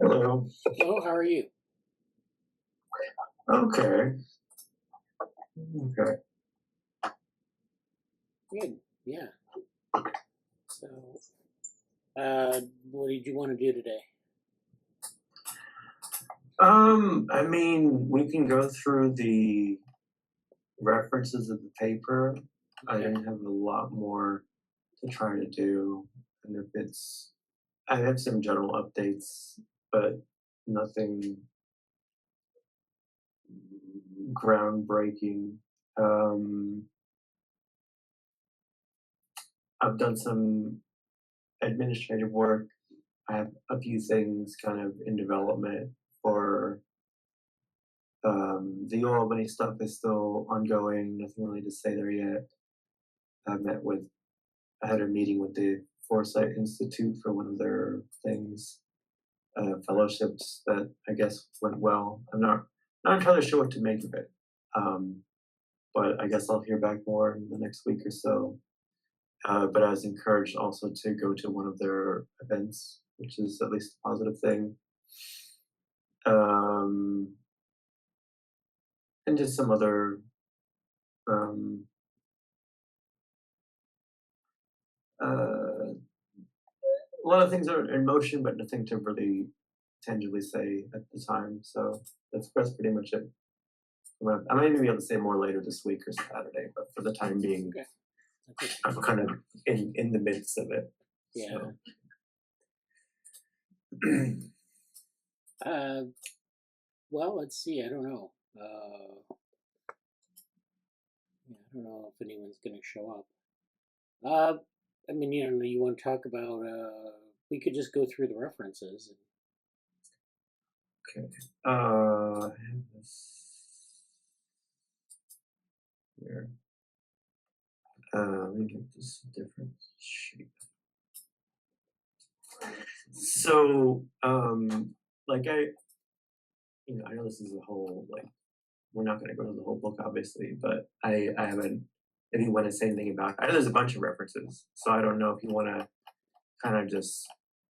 Hello. Hello, how are you? Okay. Okay. Good. Yeah. So, what did you want to do today? I mean, we can go through the references of the paper. I Okay. didn't have a lot more to try to do. And I have some general updates, but nothing groundbreaking. Um, I've done some administrative work. I have a few things kind of in development for the Albany stuff is still ongoing. Nothing really to say there yet. I had a meeting with the Foresight Institute for one of their things, fellowships that I guess went well. I'm not entirely sure what to make of it, um, but I guess I'll hear back more in the next week or so. But I was encouraged also to go to one of their events, which is at least a positive thing. Um, and just some other um, uh, a lot of things are in motion, but nothing to really tangibly say at the time. So that's pretty much it. I might even be able to say more later this week or Saturday, but for the time being, Okay. Okay. I'm kind of in the midst of it. Yeah. So. Well, let's see. I don't know. Yeah, I don't know if anyone's going to show up. I mean, you want to talk about? We could just go through the references. Okay. I have this here. Let me get this different shape. So, like I know this is a whole we're not going to go to the whole book, obviously, but I haven't. If you want to say anything about, I know there's a bunch of references, so I don't know if you want to kind of just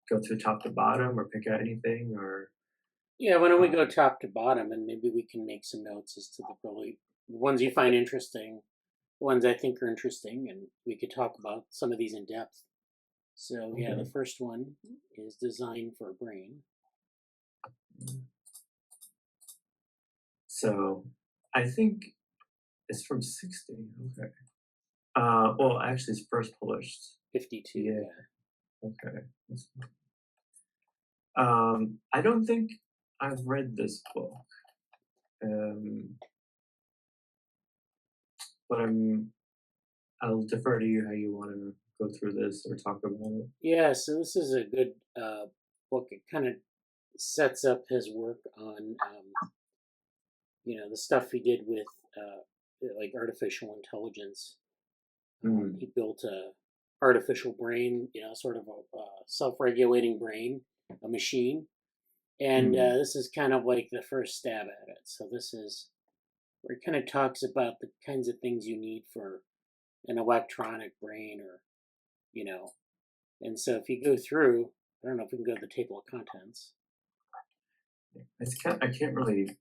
go through top to bottom or pick out anything or. Yeah. Why don't we go top to bottom, and maybe we can make some notes as to the ones you find interesting, the ones I think are interesting, and we could talk about some of these in depth. So yeah, Okay. the first one is Design for a Brain. So, I think it's from 60. Okay. Well, actually, it's first published. 52. Yeah. Okay. I don't think I've read this book. But I'll defer to you how you want to go through this or talk about it. Yeah, so this is a good book. It kind of sets up his work on, the stuff he did with like artificial intelligence. Mm. He built a artificial brain, sort of a self-regulating brain, a machine. And this is kind of like the first stab at it. So this is where it kind of talks about the kinds of things you need for an electronic brain or, you know. And so if you go through, I don't know if we can go to the table of contents. I can't really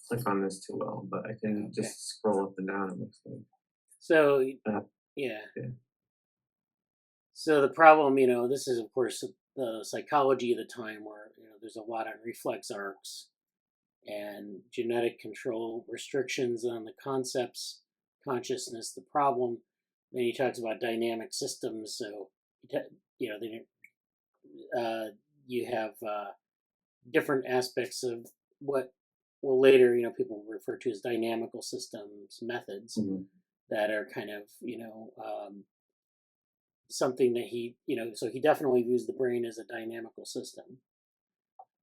click on this too well, but I can just scroll up and down, it looks like. So, yeah. So the problem, this is, of course, the psychology of the time where, there's a lot of reflex arcs and genetic control restrictions on the concepts, consciousness, the problem. Then he talks about dynamic systems. So, you have different aspects of what will later, people refer to as dynamical systems methods that are kind of, something that he, so he definitely views the brain as a dynamical system.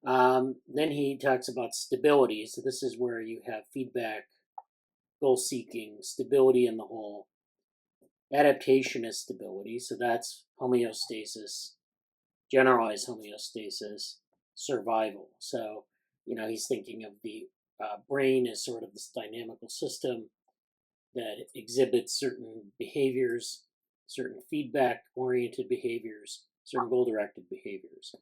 Then he talks about stability. So this is where you have feedback, goal seeking, stability in the whole. Adaptation is stability. So that's homeostasis, generalized homeostasis, survival. So, he's thinking of the brain as sort of this dynamical system that exhibits certain behaviors, certain feedback oriented behaviors, certain goal directed behaviors.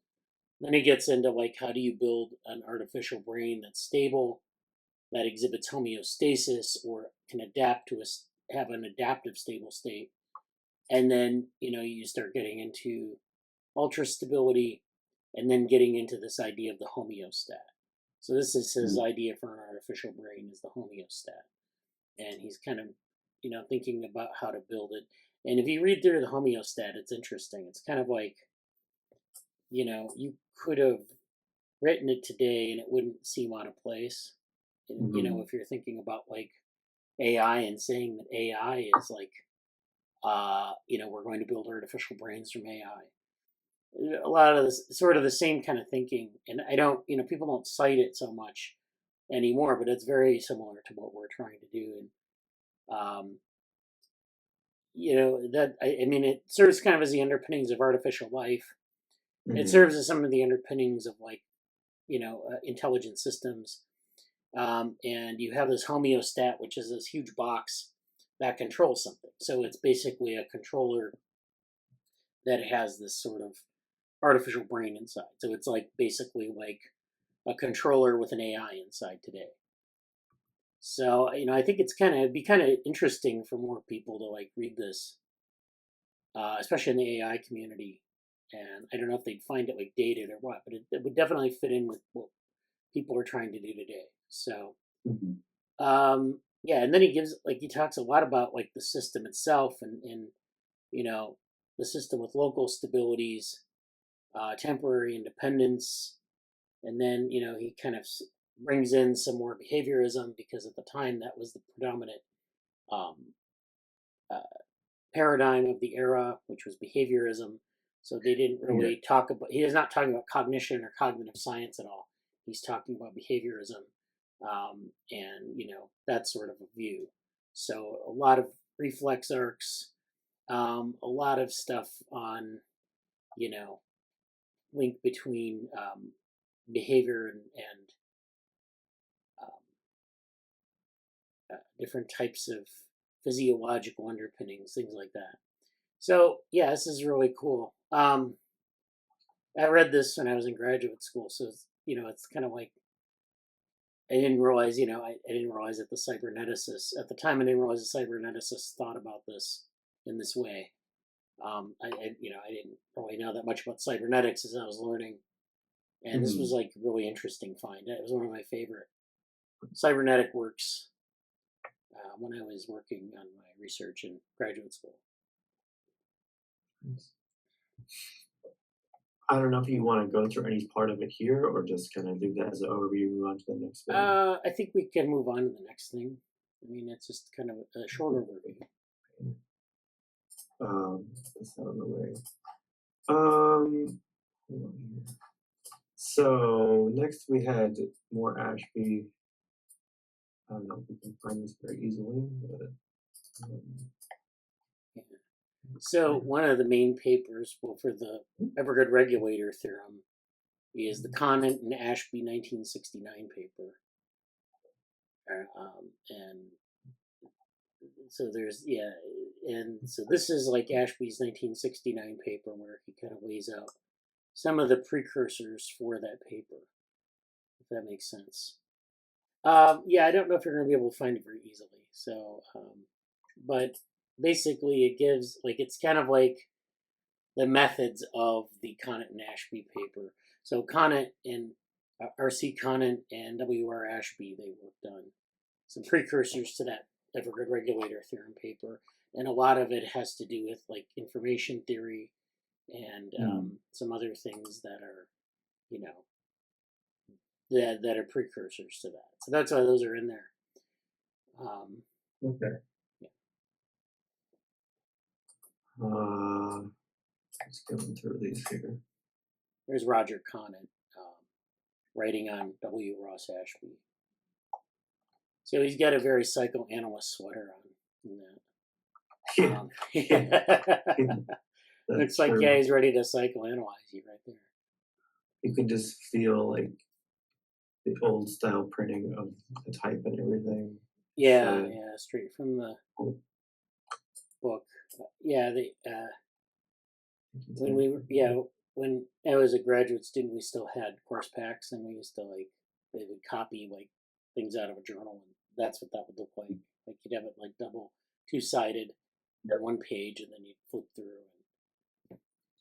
Then he gets into like how do you build an artificial brain that's stable, that exhibits homeostasis or can adapt to have an adaptive stable state. And then you start getting into ultra stability, and then getting into this idea of the homeostat. So this is his idea for an artificial brain, is the homeostat, and he's kind of thinking about how to build it. And if you read through the homeostat, it's interesting. It's kind of like you could have written it today and it wouldn't seem out of place. If you're thinking about like AI and saying that AI is like we're going to build artificial brains from AI. A lot of this sort of the same kind of thinking, and I don't people don't cite it so much anymore, but it's very similar to what we're trying to do. And that I mean it serves kind of as the underpinnings of artificial life. It serves as some of the underpinnings of like intelligent systems. And you have this homeostat, which is this huge box that controls something. So it's basically a controller that has this sort of artificial brain inside. So it's like basically like a controller with an AI inside today. So I think it'd be kind of interesting for more people to like read this, especially in the AI community. And I don't know if they'd find it like dated or what, but it would definitely fit in with what people are trying to do today. So, yeah, and then he talks a lot about like the system itself and the system with local stabilities, temporary independence, and then he kind of brings in some more behaviorism, because at the time that was the predominant um, uh, paradigm of the era, which was behaviorism. So they didn't really talk about. He is not talking about cognition or cognitive science at all. He's talking about behaviorism, and that sort of a view. So a lot of reflex arcs, a lot of stuff on link between behavior and different types of physiological underpinnings, things like that. So yeah, this is really cool. I read this when I was in graduate school, so it's kind of like I didn't realize, I didn't realize that the cyberneticists at the time. I didn't realize the cyberneticists thought about this in this way. I didn't really know that much about cybernetics as I was learning, and this was like a really interesting find. It was one of my favorite cybernetic works when I was working on my research in graduate school. I don't know if you want to go through any part of it here or just kind of leave that as an overview, move on to the next thing. I think we can move on to the next thing. I mean, it's just kind of a short overview. That's out of the way. So next we had more Ashby. I don't know if we can find this very easily, but So one of the main papers for the Good Regulator theorem is the Conant and Ashby 1969 paper. And so and so this is like Ashby's 1969 paper, where he kind of lays out some of the precursors for that paper, if that makes sense. Yeah, I don't know if you're going to be able to find it very easily. So, but basically it gives, like, it's kind of like the methods of the Conant and Ashby paper. So Conant and R.C. Conant and W.R. Ashby, they worked on some precursors to that Good Regulator theorem paper, and a lot of it has to do with like information theory and some other things that are, that are precursors to that. So that's why those are in there. Okay. Yeah. Let's go through these here. There's Roger Conant writing on W. Ross Ashby. So he's got a very psychoanalyst sweater on. Looks like he's ready to psychoanalyze you right there. You can just feel like the old style printing of the type and everything. Yeah, straight from the book. Yeah, when we were when I was a graduate student, we still had course packs, and we used to they would copy things out of a journal, and that's what that would look like. Like you'd have it double, two-sided, Yep. one page, and then you'd flip through.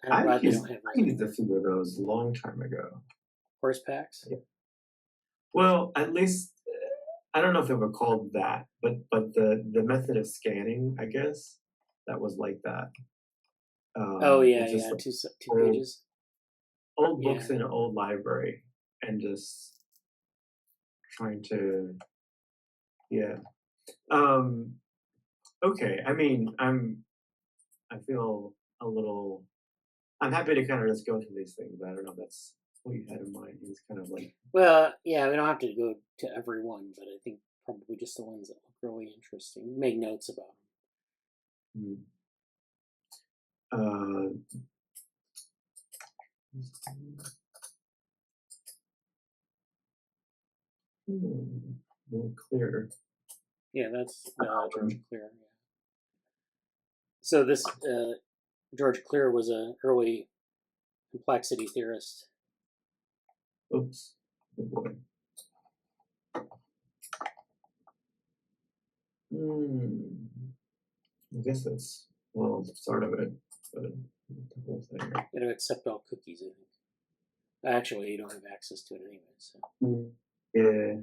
And I'm I glad they used don't have I those used a anymore. few of those a long time ago. Course packs. Yeah. Well, at least I don't know if they were called that, but the method of scanning, I guess, that was like that. Oh yeah, It's just yeah, like two old pages. old Yeah, books in an old library, and just trying to, yeah. Um, okay. I mean, I feel a little. I'm happy to kind of just go through these things. But I don't know if that's what you had in mind. It's kind of like, well, yeah, we don't have to go to every one, but I think probably just the ones that look really interesting. Make notes about hmm, uh, more clear. them. Yeah, that's George Um, Clear. Yeah. So this George Clear was an early complexity theorist. oops. Oh boy. Hmm. I guess that's, well, the start of it, but the whole thing. You know, accept all cookies. I think. Actually, you don't have access to it anyway. So. Yeah,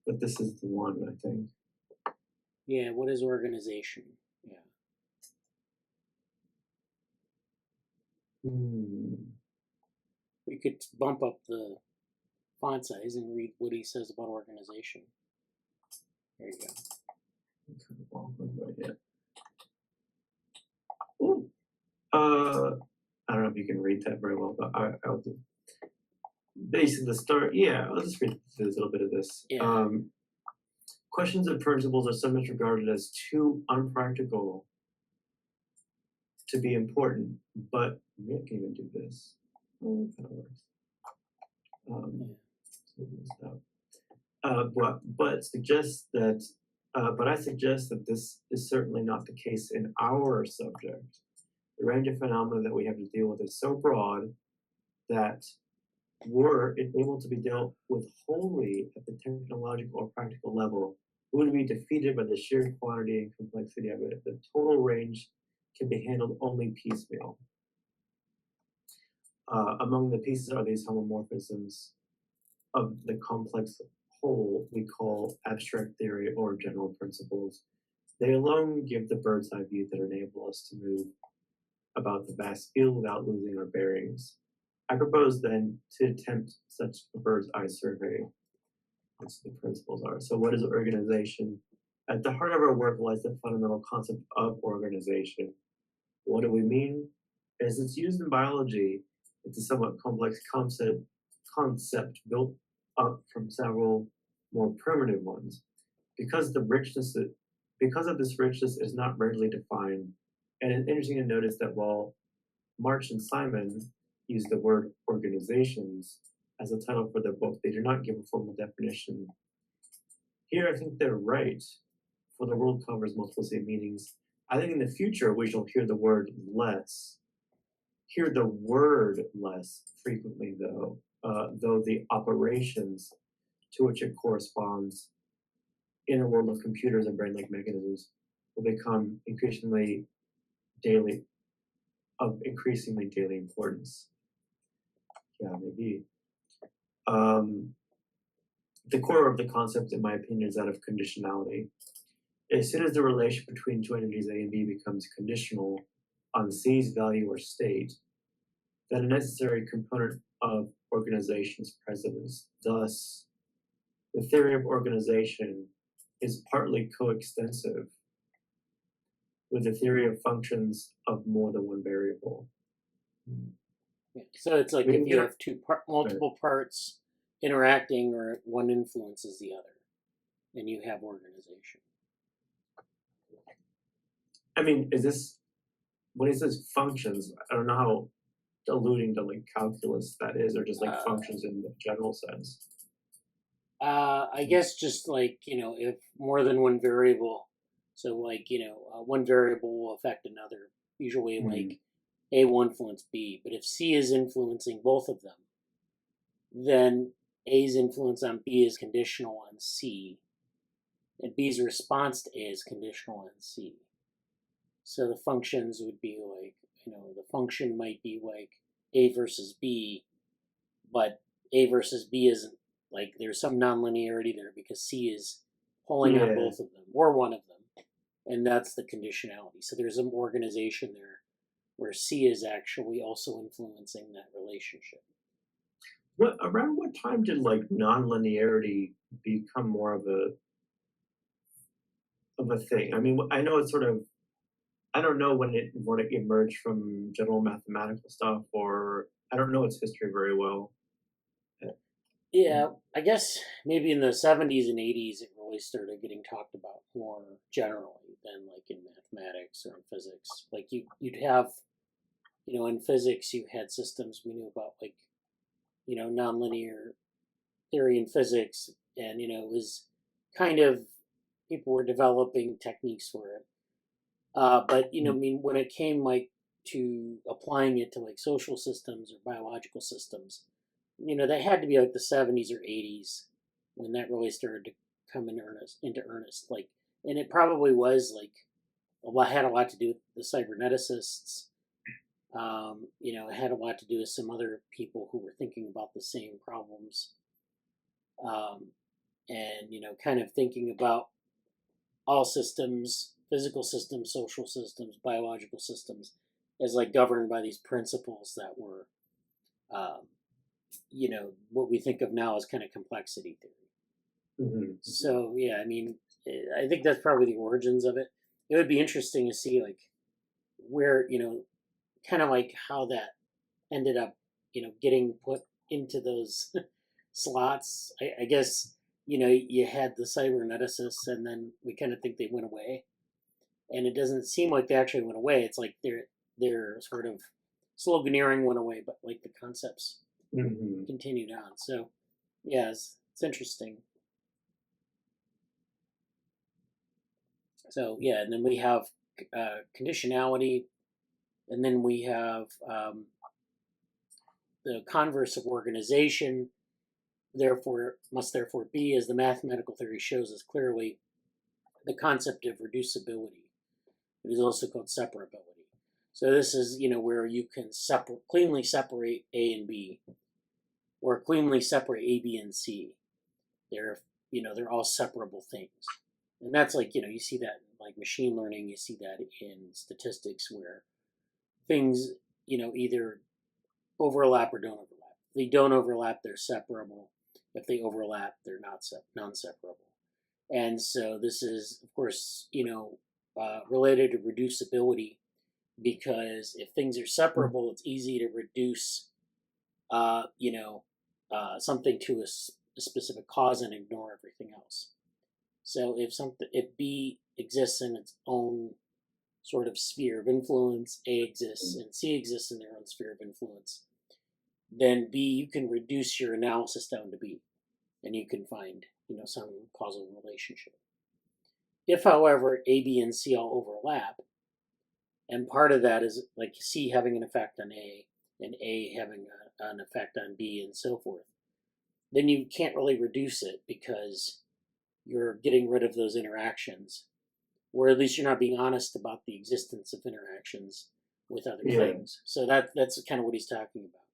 but this is the one, I think. Yeah, what is organization? Yeah. Hmm. We could bump up the font size and read what he says about organization. There you go. Kind of awkward, but yeah. Ooh. I don't know if you can read that very well, but I'll do. Basically, the start. Yeah, I'll just read a little bit of this. Yeah. Questions and principles are sometimes regarded as too unpractical to be important, but maybe I can even do this. Oh, it kind of works. So this out. But I suggest that this is certainly not the case in our subject. The range of phenomena that we have to deal with is so broad that were it able to be dealt with wholly at the technological or practical level, we would be defeated by the sheer quantity and complexity of it. The total range can be handled only piecemeal. Among the pieces are these homomorphisms of the complex whole we call abstract theory or general principles. They alone give the bird's eye view that enable us to move about the vast field without losing our bearings. I propose then to attempt such a bird's eye survey. That's what the principles are. So, what is organization? At the heart of our work lies the fundamental concept of organization. What do we mean? As it's used in biology, it's a somewhat complex concept built up from several more primitive ones. Because the richness because of this richness is not readily defined, and it's interesting to notice that while March and Simon use the word organizations as a title for their book, they do not give a formal definition. Here, I think they're right, for the world covers multiplicity of meanings. I think in the future we shall hear the word less frequently, though the operations to which it corresponds in a world of computers and brain-like mechanisms will become daily increasingly daily importance. Yeah, maybe. The core of the concept, in my opinion, is that of conditionality. As soon as the relation between two entities A and B becomes conditional on C's value or state, then a necessary component of organization is present. Thus, the theory of organization is partly coextensive with the theory of functions of more than one variable. Yeah. So it's like We if can you get have multiple parts interacting, or one influences the other, then you have organization. I mean, is this when he says functions? I don't know how alluding to like calculus that is, or just like functions in the general sense. I guess just if more than one variable, so one variable will affect another. Usually, A will influence B. But if C is influencing both of them, then A's influence on B is conditional on C, and B's response to A is conditional on C. So the functions would be like, the function might be like A versus B, but A versus B isn't, like, there's some nonlinearity there because C is pulling on both of them, or one of them, and that's the conditionality. So there's some organization there where C is actually also influencing that relationship. Around what time did like nonlinearity become more of a thing? I mean, I know it's sort of, I don't know when it emerged from general mathematical stuff, or I don't know its history very well. Yeah, I guess maybe in the 70s and 80s it really started getting talked about more generally than like in mathematics or in physics. Like you'd have, in physics you had systems we knew about, like, nonlinear theory in physics, and it was kind of, people were developing techniques for it. But I mean, when it came like to applying it to like social systems or biological systems, they had to be like the 70s or 80s when that really started to come into earnest. Like, and it probably was like had a lot to do with the cyberneticists. It had a lot to do with some other people who were thinking about the same problems, and kind of thinking about all systems, physical systems, social systems, biological systems, as like governed by these principles that were, um, what we think of now as kind of complexity theory. Mm-hmm. So yeah, I mean, I think that's probably the origins of it. It would be interesting to see like where, kind of like how that ended up, getting put into those slots. I guess, you had the cyberneticists, and then we kind of think they went away, and it doesn't seem like they actually went away. It's like they're sort of sloganeering went away, but like the concepts continued on. So yeah, it's interesting. So yeah, and then we have conditionality, and then we have the converse of organization. Therefore, must therefore be, as the mathematical theory shows us clearly, the concept of reducibility. It is also called separability. So this is, where you can cleanly separate A and B, or cleanly separate A, B, and C. They're all separable things. And that's like, you see that in like machine learning, you see that in statistics where things, either overlap or don't overlap. If they don't overlap, they're separable. If they overlap, they're not non-separable. And so this is, of course, related to reducibility, because if things are separable, it's easy to reduce, something to a specific cause and ignore everything else. So if B exists in its own sort of sphere of influence, A exists and C exists in their own sphere of influence, then B, you can reduce your analysis down to B, and you can find, some causal relationship. If, however, A, B, and C all overlap, and part of that is like C having an effect on A, and A having an effect on B, and so forth, then you can't really reduce it because you're getting rid of those interactions, or at least you're not being honest about the existence of interactions with other things. So that's kind of what he's talking about.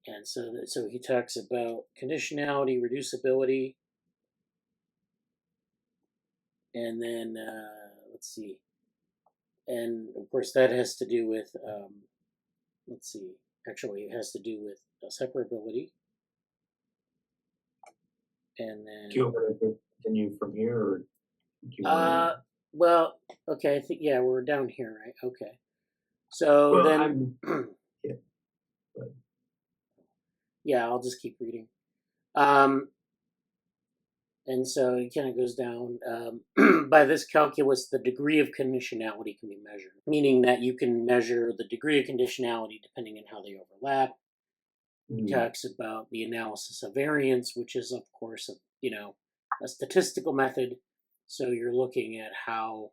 And so he talks about conditionality, reducibility, and then let's see, and of course that has to do with actually it has to do with separability, and then. Do you want to continue from here, or do you want well, okay, I think we're down here, right? Okay, so then. Yeah, I'll just keep reading. And so it kind of goes down. By this calculus, the degree of conditionality can be measured, meaning that you can measure the degree of conditionality depending on how they overlap. He talks about the analysis of variance, which is, of course, a statistical method. So you're looking at how,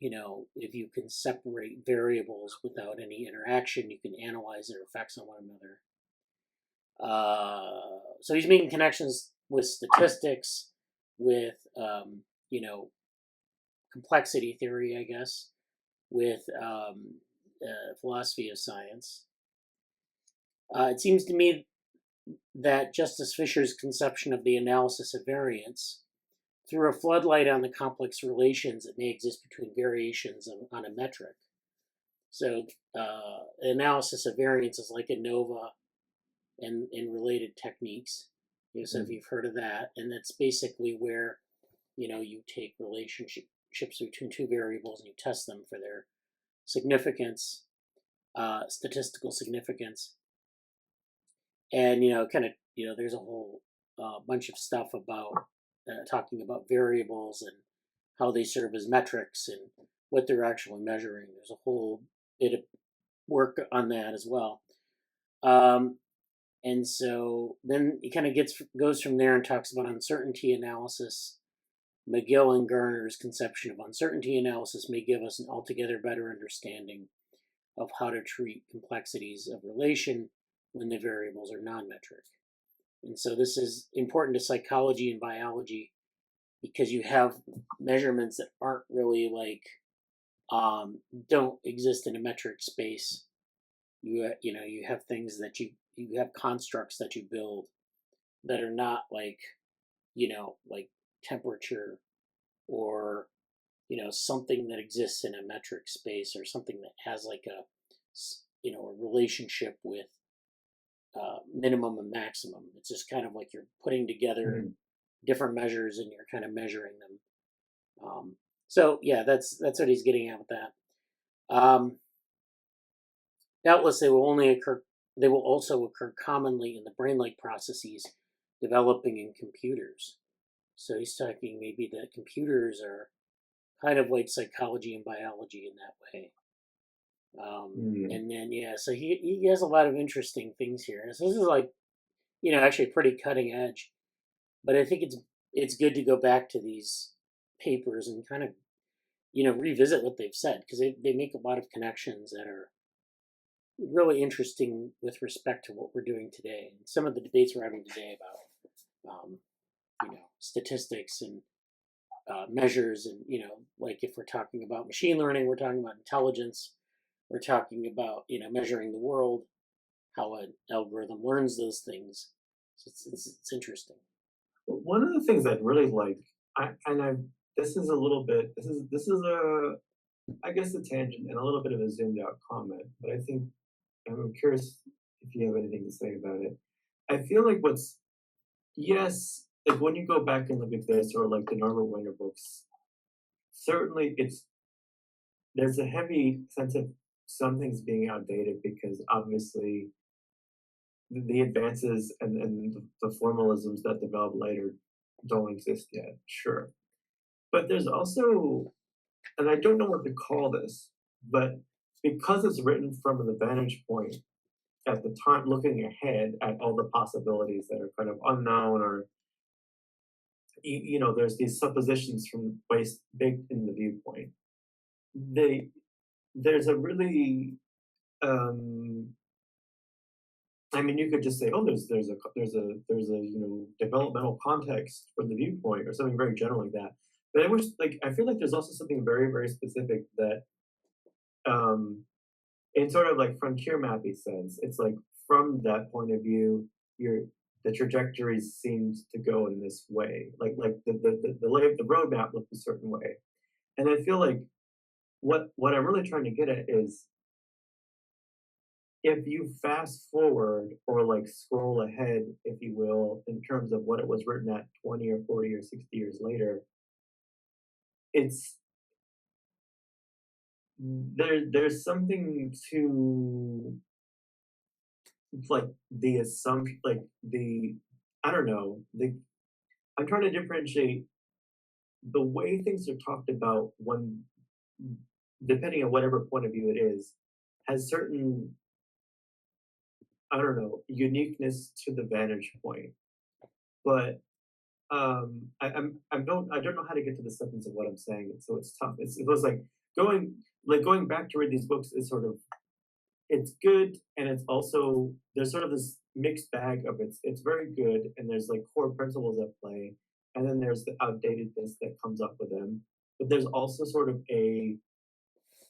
if you can separate variables without any interaction, you can analyze their effects on one another. So he's making connections with statistics, with complexity theory, I guess, with philosophy of science. It seems to me that Justice Fisher's conception of the analysis of variance threw a floodlight on the complex relations that may exist between variations on a metric. So analysis of variance is like ANOVA and related techniques. So if you've heard of that, and that's basically where you take relationships between two variables and you test them for their significance, statistical significance, and there's a whole bunch of stuff about talking about variables and how they serve as metrics and what they're actually measuring. There's a whole bit of work on that as well. And so then he kind of goes from there and talks about uncertainty analysis. McGill and Garner's conception of uncertainty analysis may give us an altogether better understanding of how to treat complexities of relation when the variables are non-metric. And so this is important to psychology and biology because you have measurements that aren't really don't exist in a metric space. You have things that you have constructs that you build that are not like temperature or something that exists in a metric space or something that has a relationship with minimum and maximum. It's just kind of like you're putting together different measures and you're kind of measuring them. So yeah, that's what he's getting at with that. Doubtless they will also occur commonly in the brain-like processes developing in computers. So he's talking maybe that computers are kind of like psychology and biology in that way. And then so he has a lot of interesting things here. So this is actually pretty cutting edge. But I think it's good to go back to these papers and kind of revisit what they've said because they make a lot of connections that are really interesting with respect to what we're doing today. And some of the debates we're having today about statistics and measures and like if we're talking about machine learning, we're talking about intelligence, we're talking about measuring the world, how an algorithm learns those things. So it's interesting. One of the things I'd really like, this is I guess a tangent and a little bit of a zoomed out comment, but I think I'm curious if you have anything to say about it. I feel like like when you go back and look at this or like the Norbert Wiener books, certainly there's a heavy sense of some things being outdated because obviously the advances and the formalisms that develop later don't exist yet, sure. But there's also, and I don't know what to call this, but because it's written from the vantage point at the time, looking ahead at all the possibilities that are kind of unknown or, there's these suppositions from ways big in the viewpoint. There's a really, you could just say, oh, there's a developmental context for the viewpoint or something very general like that. But I feel like there's also something very, very specific that, in sort of like frontier mappy sense, it's like from that point of view, the trajectories seemed to go in this way, like the roadmap looked a certain way, and I feel like what I'm really trying to get at is if you fast forward or like scroll ahead, if you will, in terms of what it was written at 20 or 40 or 60 years later, there's something to like the assumption, like I don't know, I'm trying to differentiate the way things are talked about when, depending on whatever point of view it is, has certain, I don't know, uniqueness to the vantage point. But I don't know how to get to the substance of what I'm saying, so it's tough. It was like going back to read these books is sort of, it's good, and it's also, there's sort of this mixed bag of it's very good, and there's like core principles at play, and then there's the outdatedness that comes up with them. But there's also sort of a,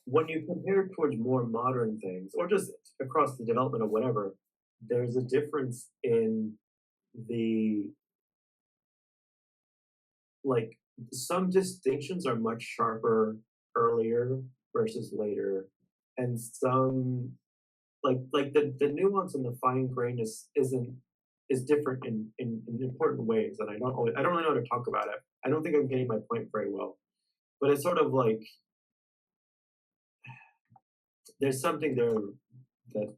when you compare it towards more modern things, or just across the development of whatever, there's a difference in the, like, some distinctions are much sharper earlier versus later, and some, like the nuance and the fine grainness is different in important ways, and I don't really know how to talk about it. I don't think I'm getting my point very well, but it's sort of like there's something there that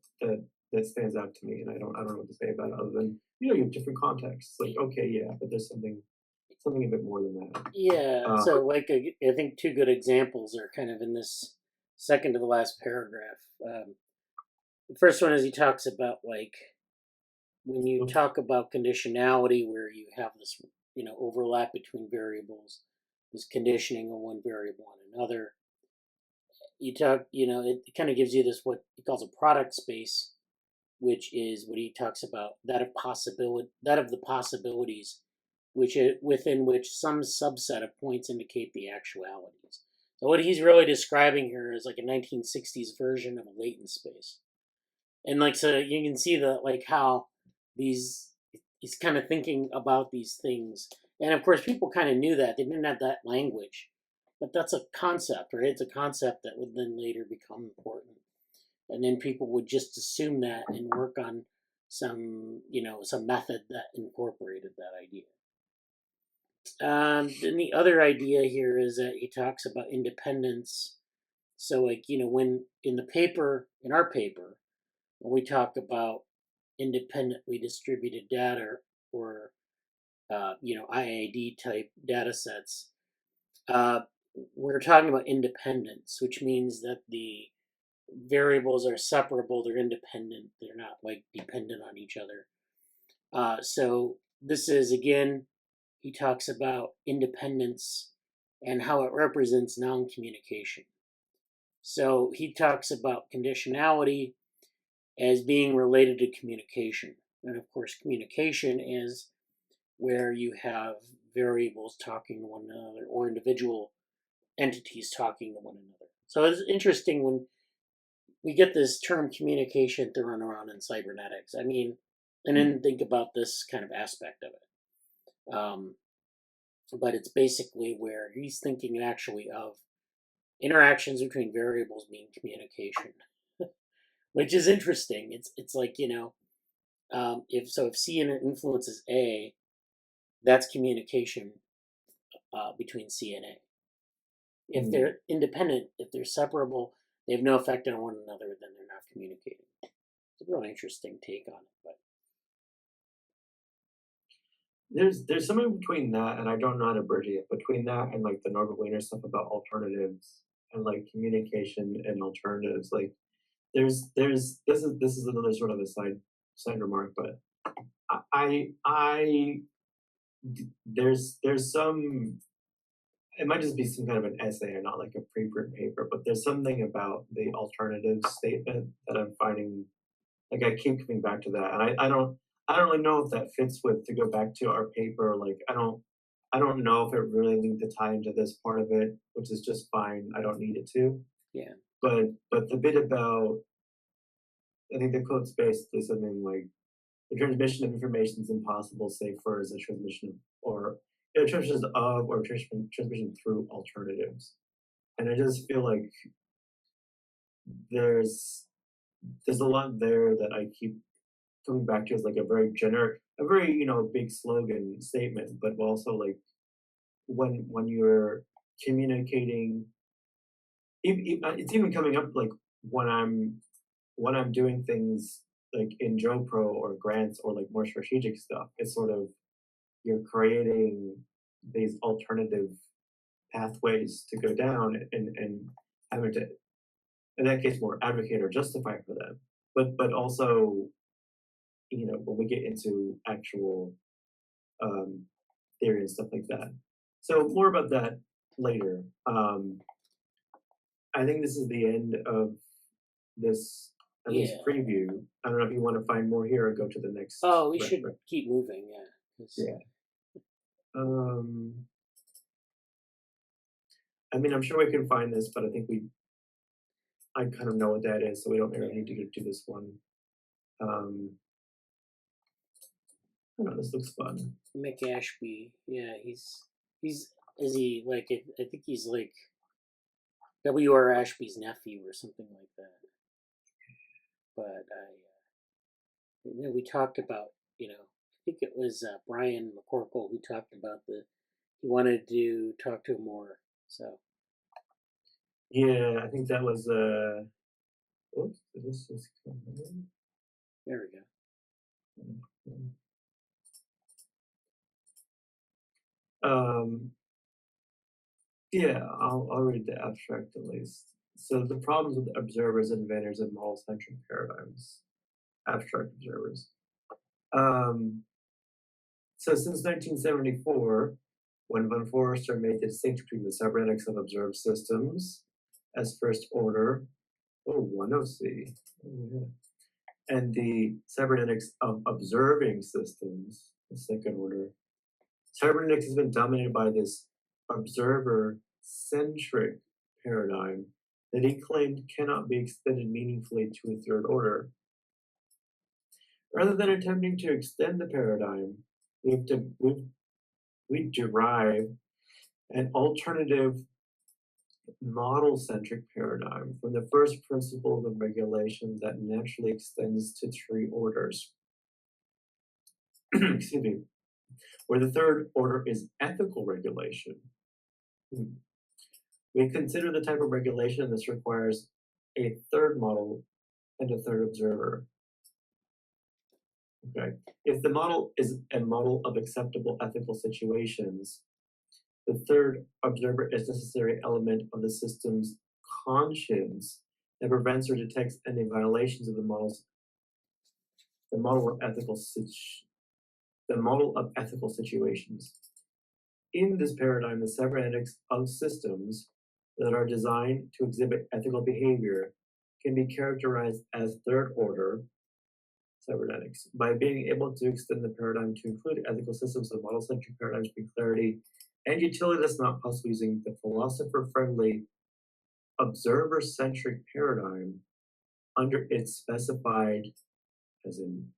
that stands out to me, and I don't know what to say about it other than, you have different contexts. Like, okay, yeah, but there's something a bit more than that. Yeah, so like I think two good examples are kind of in this second to the last paragraph. The first one is he talks about like when you talk about conditionality, where you have this overlap between variables, this conditioning of one variable on another. You talk, it kind of gives you this what he calls a product space, which is what he talks about, that of the possibilities, within which some subset of points indicate the actualities. So what he's really describing here is like a 1960s version of a latent space, and like so you can see the like how these he's kind of thinking about these things, and of course people kind of knew that they didn't have that language, but that's a concept, right? It's a concept that would then later become important, and then people would just assume that and work on some method that incorporated that idea. Then the other idea here is that he talks about independence. So like when in our paper, when we talk about independently distributed data, or IAD type data sets, uh, we're talking about independence, which means that the variables are separable, they're independent, they're not like dependent on each other. So this is again, he talks about independence and how it represents non-communication. So he talks about conditionality as being related to communication. And of course, communication is where you have variables talking to one another, or individual entities talking to one another. So it's interesting when we get this term communication thrown around in cybernetics. I mean, I didn't think about this kind of aspect of it. But it's basically where he's thinking actually of interactions between variables being communication, which is interesting. It's like if C influences A, that's communication between C and A. If they're independent, if they're separable, they have no effect on one another, then they're not communicating. It's a really interesting take on it. But There's something between that, and I don't know how to bridge it, between that and like the Norbert Wiener stuff about alternatives and like communication and alternatives. Like there's this is another sort of a side remark, but I there's some, it might just be some kind of an essay or not like a preprint paper, but there's something about the alternative statement that I'm finding, like I keep coming back to that, and I don't really know if that fits with, to go back to our paper. Like I don't know if it really needs to tie into this part of it, which is just fine. I don't need it to. yeah, But the bit about, I think the quote's basically something like, the transmission of information is impossible save for as a transmission of, or transmission of, or transmission through alternatives. And I just feel like there's there's a lot there that I keep coming back to as like a very generic, a very big slogan statement, but also like when you're communicating, it's even coming up like when I'm doing things like in Joe Pro or grants or like more strategic stuff. It's sort of, you're creating these alternative pathways to go down, and having to, in that case, more advocate or justify for them. But also, when we get into actual um, theory and stuff like that. So more about that later. I think this is the end of this, at least Yeah. preview. I don't know if you want to find more here or go to the next Oh, we should reference. keep moving. Yeah. 'Cause- Yeah. I mean, I'm sure we can find this, but I think I kind of know what that is, so we don't really need to get to this one. I don't know, this looks fun. Mick Ashby. Yeah, he's is he like I think he's like W.R. Ashby's nephew or something like that. But we talked about, I think it was Brian McCorkle who talked about he wanted to talk to him more. So Yeah, I think that was oops, this is there we go. Yeah, I'll read the abstract at least. So the problems with observers and inventors of model-centric paradigms, abstract observers. So since 1974, when von Forster made the distinction between the cybernetics of observed systems as first order, 1OC, and the cybernetics of observing systems, the second order, cybernetics has been dominated by this observer-centric paradigm that he claimed cannot be extended meaningfully to a third order. Rather than attempting to extend the paradigm, we derive an alternative model-centric paradigm from the first principle of regulation that naturally extends to three orders. Excuse me. Where the third order is ethical regulation. We consider the type of regulation this requires a third model and a third observer. Okay. If the model is a model of acceptable ethical situations, the third observer is a necessary element of the system's conscience that prevents or detects any violations of the model of ethical situations. In this paradigm, the cybernetics of systems that are designed to exhibit ethical behavior can be characterized as third order cybernetics by being able to extend the paradigm to include ethical systems of model-centric paradigms bring clarity and utility that's not possible using the philosopher-friendly observer-centric paradigm under its specified, and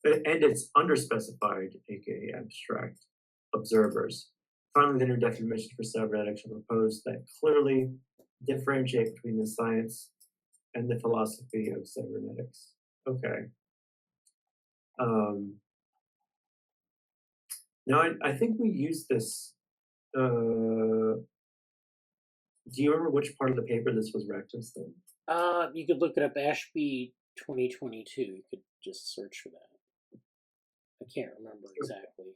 its underspecified, aka abstract, observers. Finally, the new definitions for cybernetics are proposed that clearly differentiate between the science and the philosophy of cybernetics. Okay. Now, I think we used this. Do you remember which part of the paper this was referenced in? You could look it up, Ashby 2022. You could just search for that. I can't remember exactly.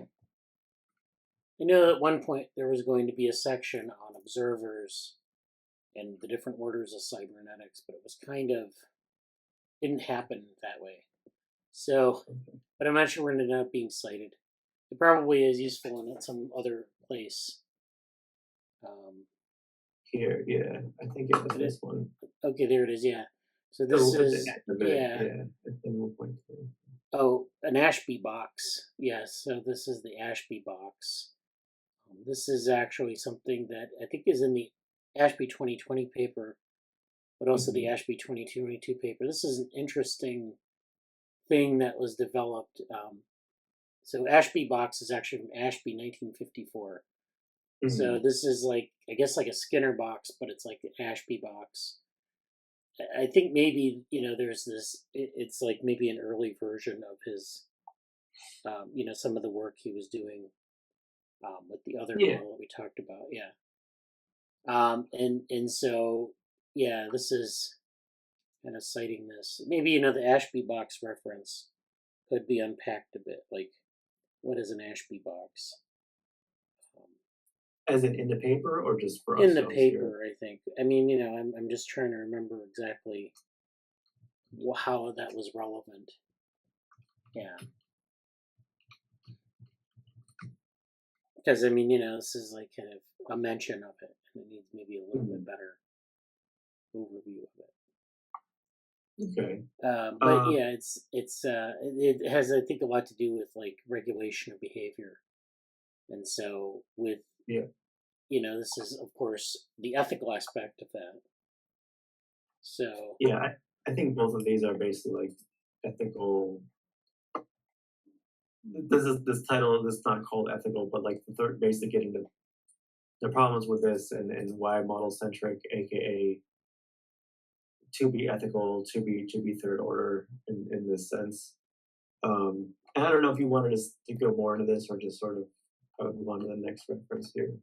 I know at one point there was going to be a section on observers and the different orders of cybernetics, but it was didn't happen that way. So, but I'm not sure when it ended up being cited. It probably is useful in some other place. Here, yeah, I think it was this one. Okay, there it is. Yeah. So this is yeah. Oh, an Ashby box. Yes. So this is the Ashby box. This is actually something that I think is in the Ashby 2020 paper, but also the Ashby 2022 paper. This is an interesting thing that was developed. So Ashby box is actually from Ashby 1954. So this is like, I guess like a Skinner box, but it's like the Ashby box. I think maybe, there's this, it's like maybe an early version of his, some of the work he was doing with the other model that we talked about. Yeah. And so, yeah, this is kind of citing this. Maybe, the Ashby box reference could be unpacked a bit. Like, what is an Ashby box? As in the paper or just for in the paper, here? I think. I mean, I'm just trying to remember exactly how that was relevant. Yeah. Because, I mean, this is like kind of a mention of it, and it needs maybe a little bit better overview of it. Okay. But yeah, it has, I think, a lot to do with like regulation of behavior, and so with Yeah. this is of course the ethical aspect of that. So Yeah. I think both of these are basically like ethical. This title is not called ethical, but like the third, basically getting the problems with this and why model centric, aka to be ethical, to be third order in this sense. And I don't know if you wanted us to go more into this or just sort of move on to the next reference here.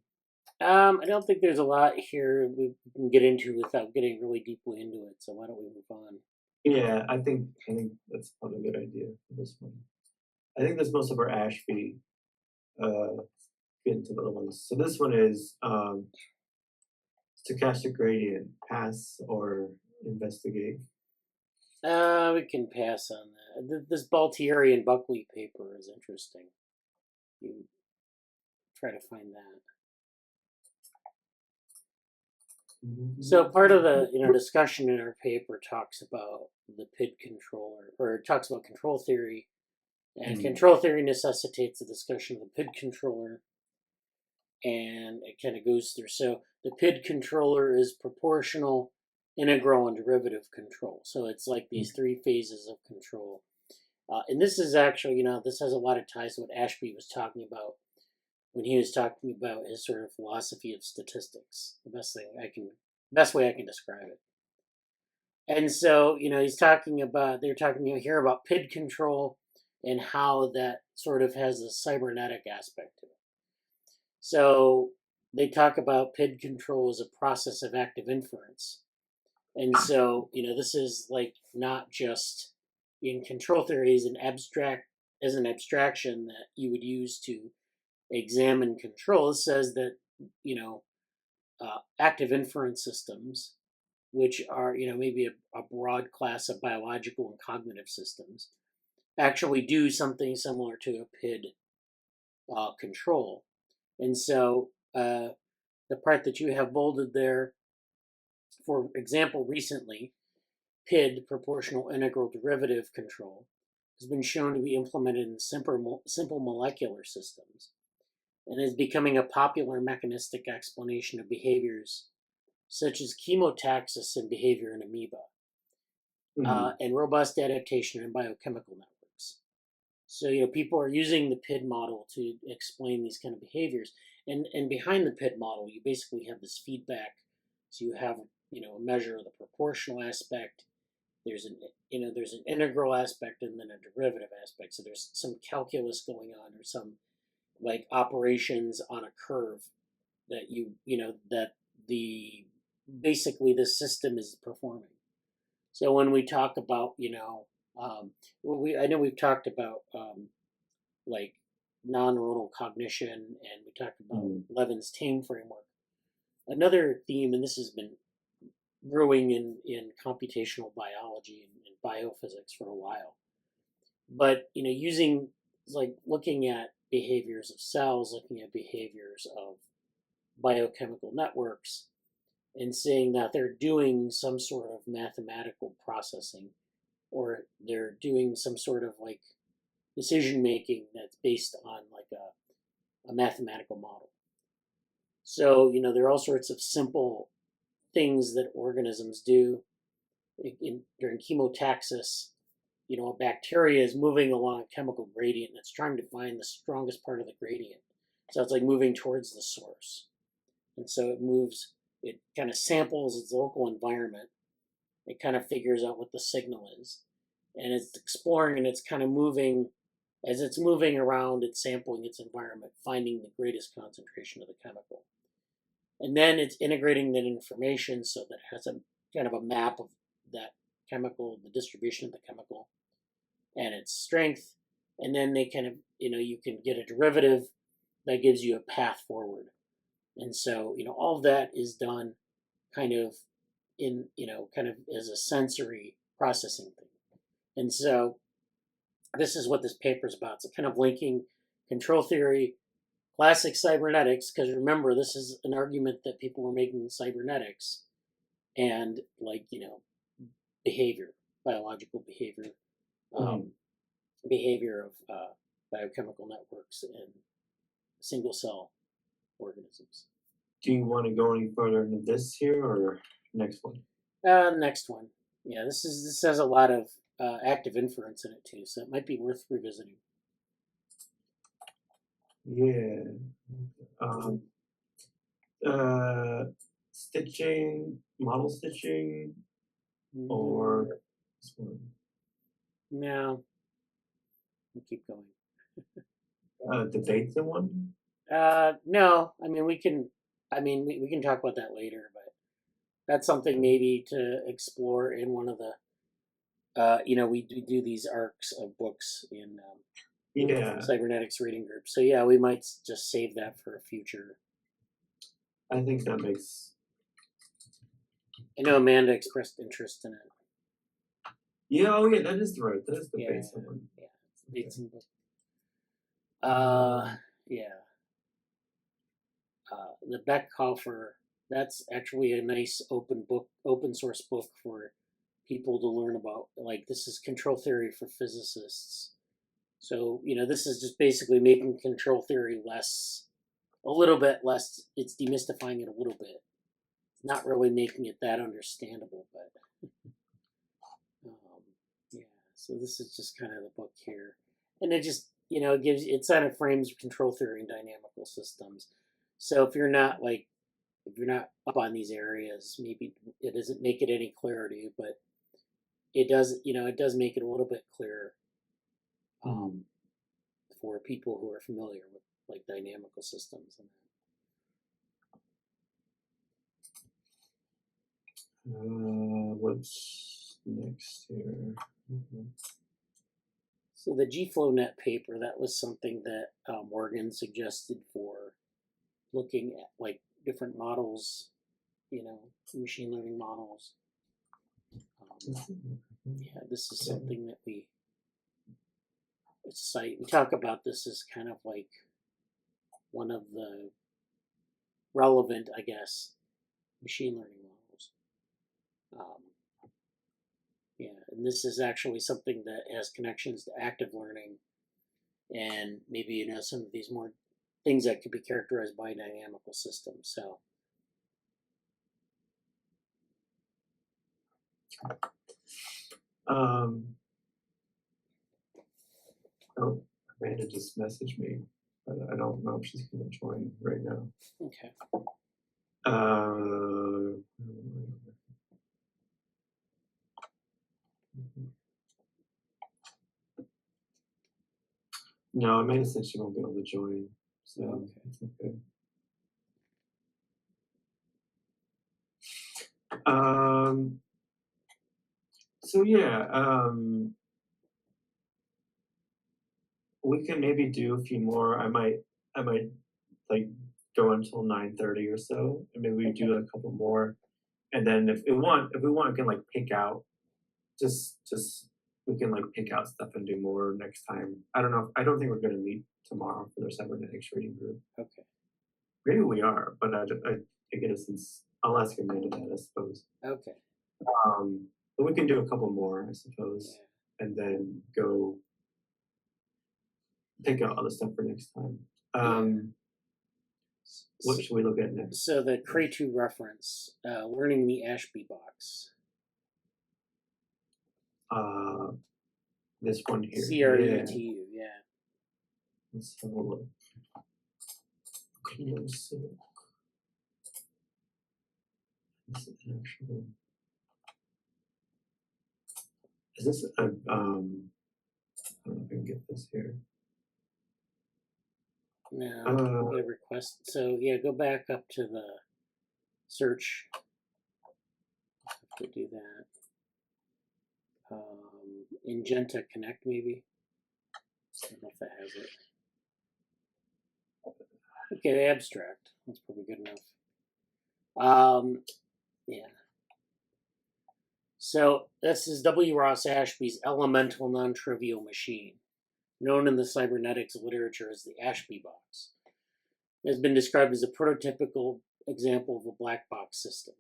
I don't think there's a lot here we can get into without getting really deeply into it. So why don't we move on? Yeah, I think that's probably a good idea for this one. I think that's most of our Ashby get into the other ones. So this one is stochastic gradient, pass or investigate. We can pass on that. This Baltieri and Buckley paper is interesting. You try to find that. So part of the discussion in our paper talks about the PID controller, or it talks about control theory, and control theory necessitates a discussion of the PID controller, and it kind of goes through. So the PID controller is proportional, integral, and derivative control. So it's like these three phases of control. And this is actually, this has a lot of ties to what Ashby was talking about when he was talking about his sort of philosophy of statistics. The best way I can describe it. And so, they're talking here about PID control and how that sort of has a cybernetic aspect to it. So they talk about PID control as a process of active inference. And so, this is like not just in control theory as an abstraction that you would use to examine control. It says that, active inference systems, which are, maybe a broad class of biological and cognitive systems, actually do something similar to a PID control. And so the part that you have bolded there, for example, recently, PID, proportional integral derivative control, has been shown to be implemented in simple molecular systems and is becoming a popular mechanistic explanation of behaviors such as chemotaxis and behavior in amoeba, and robust adaptation in biochemical networks. So, people are using the PID model to explain these kind of behaviors. And behind the PID model, you basically have this feedback. So you have, a measure of the proportional aspect. There's an integral aspect and then a derivative aspect. So there's some calculus going on, or some like operations on a curve that basically the system is performing. So when we talk about, I know we've talked about like non-neuronal cognition, and we talked about Levin's TAME framework. Another theme, and this has been brewing in computational biology and biophysics for a while, but using like looking at behaviors of cells, looking at behaviors of biochemical networks, and saying that they're doing some sort of mathematical processing, or they're doing some sort of like decision making that's based on like a mathematical model. So, there are all sorts of simple things that organisms do. During chemotaxis, a bacteria is moving along a chemical gradient and it's trying to find the strongest part of the gradient. So it's like moving towards the source. And so it kind of samples its local environment. It kind of figures out what the signal is. And it's exploring, and it's kind of moving. As it's moving around, it's sampling its environment, finding the greatest concentration of the chemical. And then it's integrating that information so that it has a kind of a map of that chemical, the distribution of the chemical, and its strength. And then they kind of, you can get a derivative that gives you a path forward. And so, all of that is done kind of kind of as a sensory processing thing. And so this is what this paper is about. It's kind of linking control theory, classic cybernetics, because remember, this is an argument that people were making in cybernetics, and behavior, biological behavior, behavior of biochemical networks and single cell organisms. Do you want to go any further into this here or next one? Next one. Yeah, this has a lot of active inference in it too, so it might be worth revisiting. Yeah. Stitching, model stitching, or this one? No. We'll keep going. Debate the one? No. I mean, we can talk about that later, but that's something maybe to explore in one of the, we do these arcs of books in Cybernetics reading group. So yeah, we might just save that for a future. I think that makes. I know Amanda expressed interest in it. Yeah, oh yeah, that is right. That is the base one. Yeah, it's okay. The Beckhofer, that's actually a nice open source book for people to learn about. Like, this is control theory for physicists. So, this is just basically making control theory a little bit less, it's demystifying it a little bit. It's not really making it that understandable, but so this is just kind of the book here. And it just, it kind of frames control theory and dynamical systems. So if you're not up on these areas, maybe it doesn't make it any clearer to you, but it does make it a little bit clearer for people who are familiar with dynamical systems and that. What's next here? So the GFlowNet paper, that was something that Morgan suggested for looking at different models, machine learning models. This is something that we cite. We talk about this as kind of like one of the relevant, I guess, machine learning models. And this is actually something that has connections to active learning and maybe, some of these more things that could be characterized by dynamical systems. So. Oh, Amanda just messaged me, but I don't know if she's going to join right now. Okay. No, Amanda said she won't be able to join, so it's okay. So yeah, we can maybe do a few more. I might go until 9:30 or so, and maybe we do a couple more, and then if we want, we can pick out, just we can pick out stuff and do more next time. I don't know. I don't think we're going to meet tomorrow for the Cybernetics reading group. Okay. Maybe we are, but I get a sense. I'll ask Amanda that, I suppose. Okay. But we can do a couple more, I suppose, and then go pick out other stuff for next time. What should we look at next? So the Cray2 reference, learning the Ashby Box. This one here. CRETU, yeah. Let's have a look. This is actually. Is this a I don't know if I can get this here. No, get a request. So yeah, go back up to the search. To do that. Ingenta Connect maybe. I don't know if that has it. Okay, the abstract. That's probably good enough. Yeah. So this is W. Ross Ashby's elemental non-trivial machine, known in the cybernetics literature as the Ashby Box. It has been described as a prototypical example of a black box system.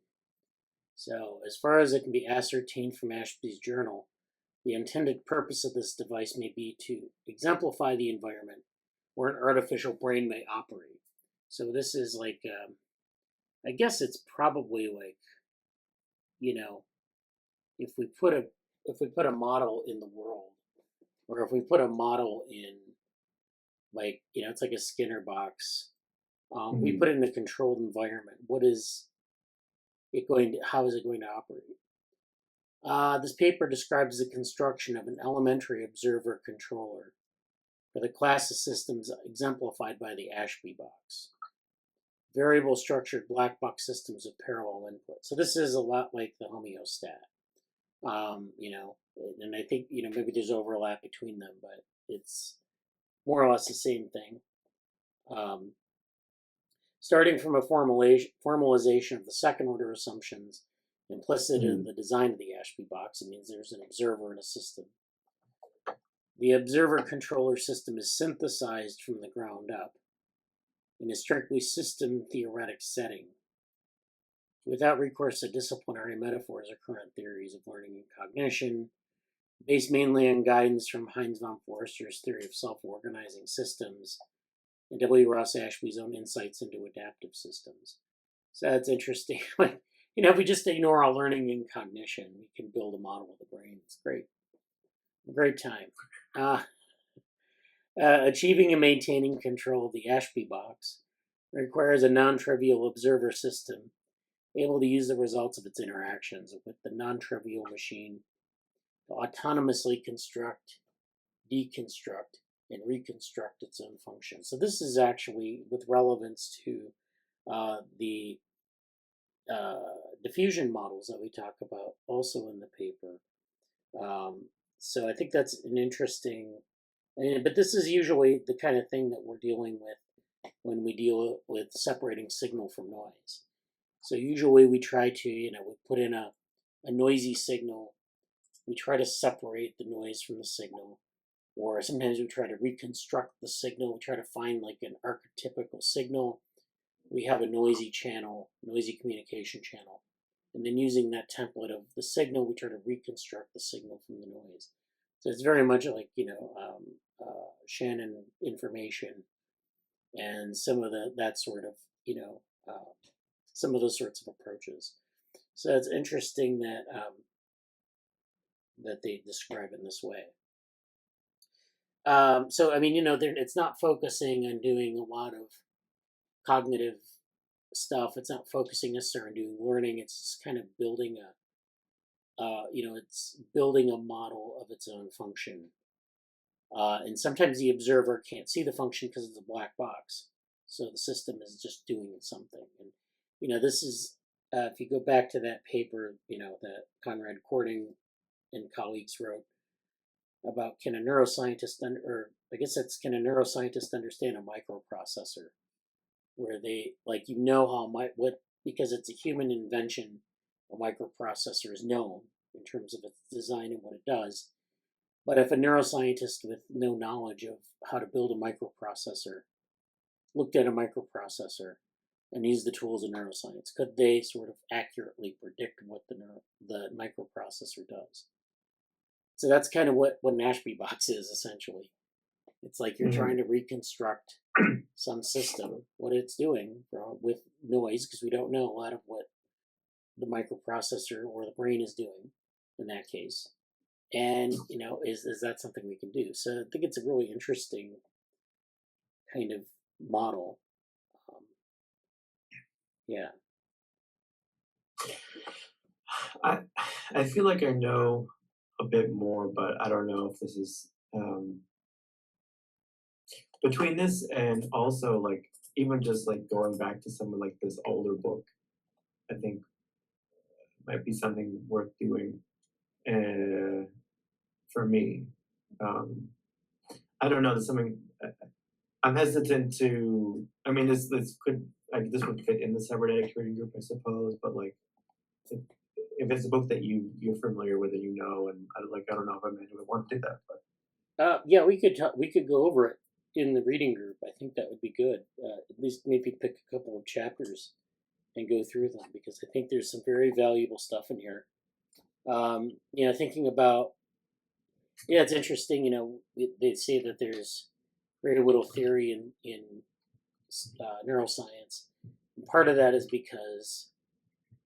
So, as far as it can be ascertained from Ashby's journal, the intended purpose of this device may be to exemplify the environment where an artificial brain may operate. So this is like, I guess it's probably like, you know, if we put a model in the world, or if we put a model in, like, it's like a Skinner box. We put it in a controlled environment. What is it going to? How is it going to operate? This paper describes the construction of an elementary observer controller for the class of systems exemplified by the Ashby box. Variable structured black box systems of parallel input. So this is a lot like the homeostat. And I think, maybe there's overlap between them, but it's more or less the same thing. Starting from a formalization of the second order assumptions implicit in the design of the Ashby box, it means there's an observer in a system. The observer controller system is synthesized from the ground up in a strictly system theoretic setting, without recourse to disciplinary metaphors or current theories of learning and cognition, based mainly on guidance from Heinz von Forster's theory of self-organizing systems and W. Ross Ashby's own insights into adaptive systems. So that's interesting. If we just ignore all learning and cognition, we can build a model of the brain. It's great. Great time. Achieving and maintaining control of the Ashby box requires a non-trivial observer system able to use the results of its interactions with the non-trivial machine to autonomously construct, deconstruct, and reconstruct its own function. So this is actually with relevance to the diffusion models that we talk about also in the paper. So I think that's an interesting, but this is usually the kind of thing that we're dealing with when we deal with separating signal from noise. So usually we try to, we put in a noisy signal, we try to separate the noise from the signal, or sometimes we try to reconstruct the signal, we try to find like an archetypical signal. We have a noisy channel, noisy communication channel. And then using that template of the signal, we try to reconstruct the signal from the noise. So it's very much like, Shannon information and some of that sort of, some of those sorts of approaches. So it's interesting that that they describe it in this way. It's not focusing on doing a lot of cognitive stuff. It's not focusing necessarily on doing learning. It's just kind of building it's building a model of its own function. And sometimes the observer can't see the function because it's a black box. So the system is just doing something. And, this is, if you go back to that paper, that Conrad Cording and colleagues wrote about can a neuroscientist understand a microprocessor, where they because it's a human invention, a microprocessor is known in terms of its design and what it does. But if a neuroscientist with no knowledge of how to build a microprocessor looked at a microprocessor and used the tools of neuroscience, could they sort of accurately predict what the microprocessor does? So that's kind of what an Ashby box is, essentially. It's like you're trying to reconstruct some system, what it's doing with noise, because we don't know a lot of what the microprocessor or the brain is doing in that case. And, is that something we can do? So I think it's a really interesting kind of model. Yeah. I feel like I know a bit more, but I don't know if this is between this and also like even just like going back to some of like this older book, I think might be something worth doing for me. I don't know. There's something I'm hesitant to. I mean, this could this would fit in the cybernetics reading group, I suppose. But like, if it's a book that you're familiar with and and I don't know if I would want to do that. But yeah, we could go over it in the reading group. I think that would be good. At least maybe pick a couple of chapters and go through them, because I think there's some very valuable stuff in here. Thinking about, it's interesting. They say that there's very little theory in neuroscience. And part of that is because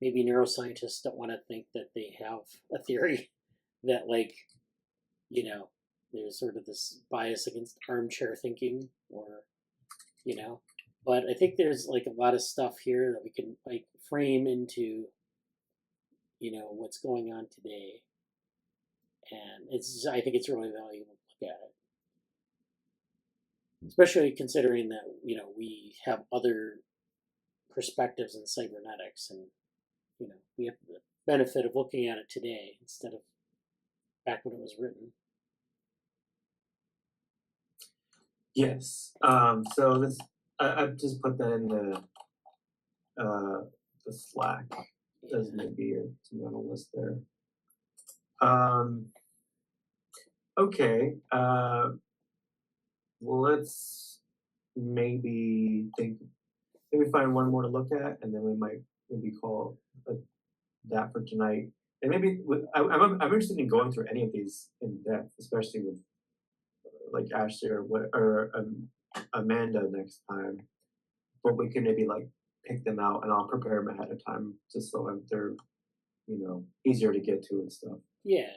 maybe neuroscientists don't want to think that they have a theory, that there's sort of this bias against armchair thinking, or but I think there's a lot of stuff here that we can frame into what's going on today, and I think it's really valuable to look at it, especially considering that we have other perspectives in cybernetics, and we have the benefit of looking at it today instead of back when it was written. Yes. So this, I've just put that in the Slack as maybe to be on the list there. Okay. Well, let's maybe find one more to look at, and then we might maybe call that for tonight. And maybe I'm interested in going through any of these in depth, especially with Ashley or Amanda next time. But we can maybe pick them out, and I'll prepare them ahead of time just so they're easier to get to and stuff. Yeah.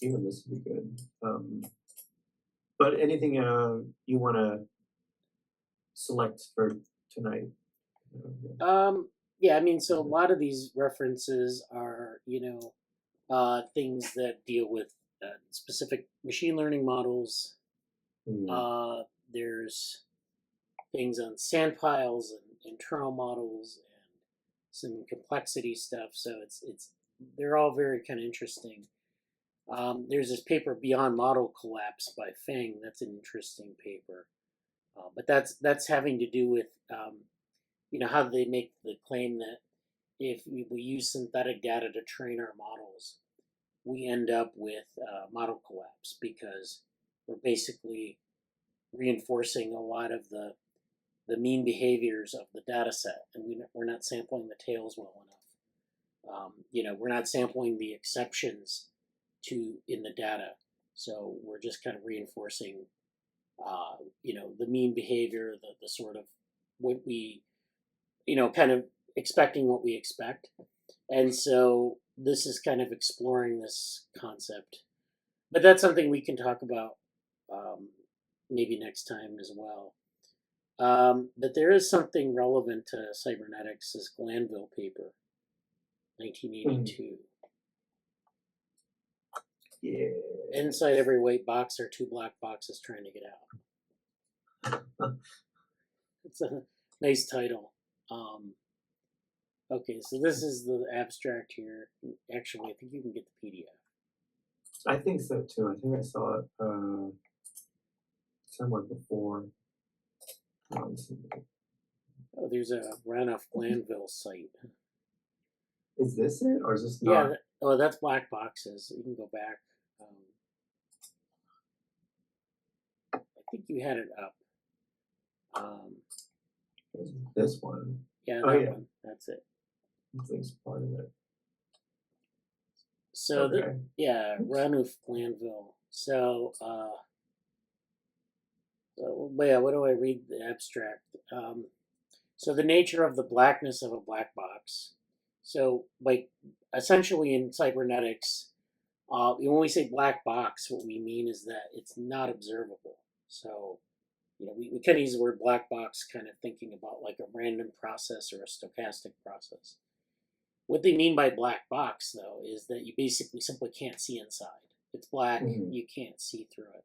Even this would be good. But anything you want to select for tonight? Yeah, so a lot of these references are, things that deal with specific machine learning models. There's things on sand piles and internal models and some complexity stuff. So they're all very kind of interesting. There's this paper, Beyond Model Collapse by Feng. That's an interesting paper. But that's having to do with how they make the claim that if we use synthetic data to train our models, we end up with model collapse, because we're basically reinforcing a lot of the mean behaviors of the data set, and we're not sampling the tails well enough. We're not sampling the exceptions in the data, so we're just kind of reinforcing the mean behavior, the sort of what we kind of expecting what we expect. And so this is kind of exploring this concept, but that's something we can talk about maybe next time as well. But there is something relevant to cybernetics, this Glanville paper, 1982. Yeah. Inside every white box are two black boxes trying to get out. It's a nice title. Okay, so this is the abstract here. Actually, I think you can get the PDF. I think so too. I think I saw it somewhere before. Oh, there's a Ranulph Glanville site. Is this it, or is this not? Yeah, that's black boxes. You can go back. I think you had it up. This one. Yeah, that one. That's it. At least part of it. So, okay. Ranulph Glanville. So, what do I read the abstract? So the nature of the blackness of a black box. So, essentially in cybernetics, when we say black box, what we mean is that it's not observable. So, we kind of use the word black box kind of thinking about like a random process or a stochastic process. What they mean by black box, though, is that you basically simply can't see inside. It's black, you can't see through it.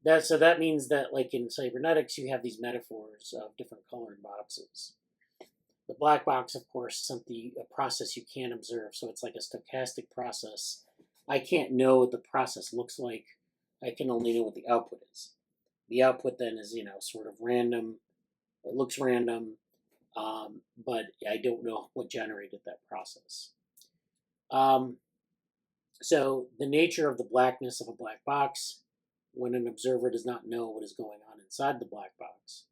That means that, like in cybernetics, you have these metaphors of different colored boxes. The black box, of course, is a process you can't observe, so it's like a stochastic process. I can't know what the process looks like. I can only know what the output is. The output then is, sort of random. It looks random, but I don't know what generated that process. So the nature of the blackness of a black box, when an observer does not know what is going on inside the black box,